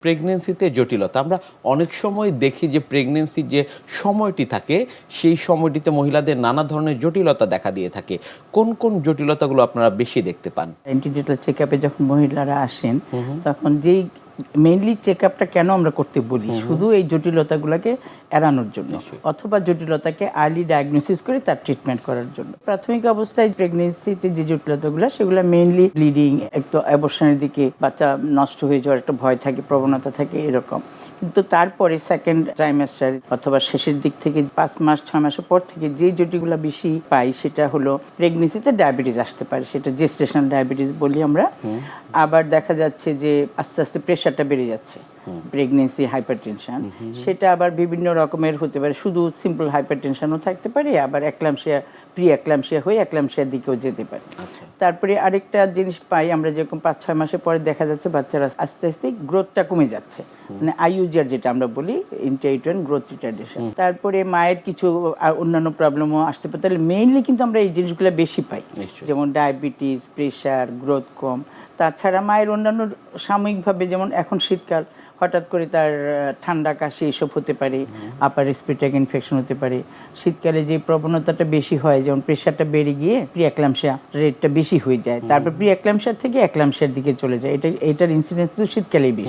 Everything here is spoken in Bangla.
প্রেগনেন্সিতে জটিলতা আমরা অনেক সময় দেখি যে প্রেগনেন্সির যে সময়টি থাকে সেই সময়টিতে মহিলাদের নানা ধরনের জটিলতা দেখা দিয়ে থাকে। কোন কোন জটিলতাগুলো আপনারা বেশি দেখতে পান? অ্যান্টিনেটাল চেকআপে যখন মহিলারা আসেন তখন যেই মেইনলি চেকআপটা কেন আমরা করতে বলি, শুধু এই জটিলতাগুলোকে এড়ানোর জন্য অথবা জটিলতাকে আর্লি ডায়াগনোসিস করে তার ট্রিটমেন্ট করার জন্য। প্রাথমিক অবস্থায় প্রেগনেন্সিতে যে জটিলতাগুলো সেগুলো মেইনলি ব্লিডিং, একটু অ্যাবর্শনের দিকে বাচ্চা নষ্ট হয়ে যাওয়ার একটা ভয় থাকে, প্রবণতা থাকে এরকম। কিন্তু তারপরে সেকেন্ড ট্রাইমেস্টার অথবা শেষের দিক থেকে 5 মাস 6 মাসের পর থেকে যে জটিলগুলো বেশি পাই সেটা হলো প্রেগনেন্সিতে ডায়াবেটিস আসতে পারে, সেটা জেস্টেশনাল ডায়াবেটিস বলি আমরা। আবার দেখা যাচ্ছে যে আস্তে আস্তে প্রেশারটা বেড়ে যাচ্ছে, প্রেগনেন্সি হাইপারটেনশন। সেটা আবার বিভিন্ন রকমের হতে পারে, শুধু সিম্পল হাইপারটেনশনও থাকতে পারে, আবার একলামশিয়া, প্রি একলামশিয়া হয়ে একলামশিয়ার দিকেও যেতে পারে। তারপরে আরেকটা জিনিস পাই আমরা, যেরকম 5-6 মাসের পরে দেখা যাচ্ছে বাচ্চারা আস্তে আস্তে গ্রোথটা কমে যাচ্ছে, মানে আইইউজিআর যেটা আমরা বলি, ইন্ট্রা-ইউটেরাইন গ্রোথ রিটার্ডেশন। তারপরে মায়ের কিছু অন্যান্য প্রবলেমও আসতে পারে। তাহলে মেইনলি কিন্তু আমরা এই জিনিসগুলো বেশি পাই, যেমন ডায়াবেটিস, প্রেশার, গ্রোথ কম। তাছাড়া মায়ের অন্যান্য সাময়িকভাবে, যেমন এখন শীতকাল, হঠাৎ করে তার ঠান্ডা কাশি এসব হতে পারে, আপার রেসপিরেটরি ইনফেকশন হতে পারে। শীতকালে যে প্রবণতাটা বেশি হয়, যেমন প্রেশারটা বেড়ে গিয়ে প্রি একলামশিয়া রেটটা বেশি হয়ে যায়, তারপর প্রি একলামশিয়া থেকে একলামশিয়ার দিকে চলে যায়। এটার ইনসিডেন্স তো শীতকালেই বেশি।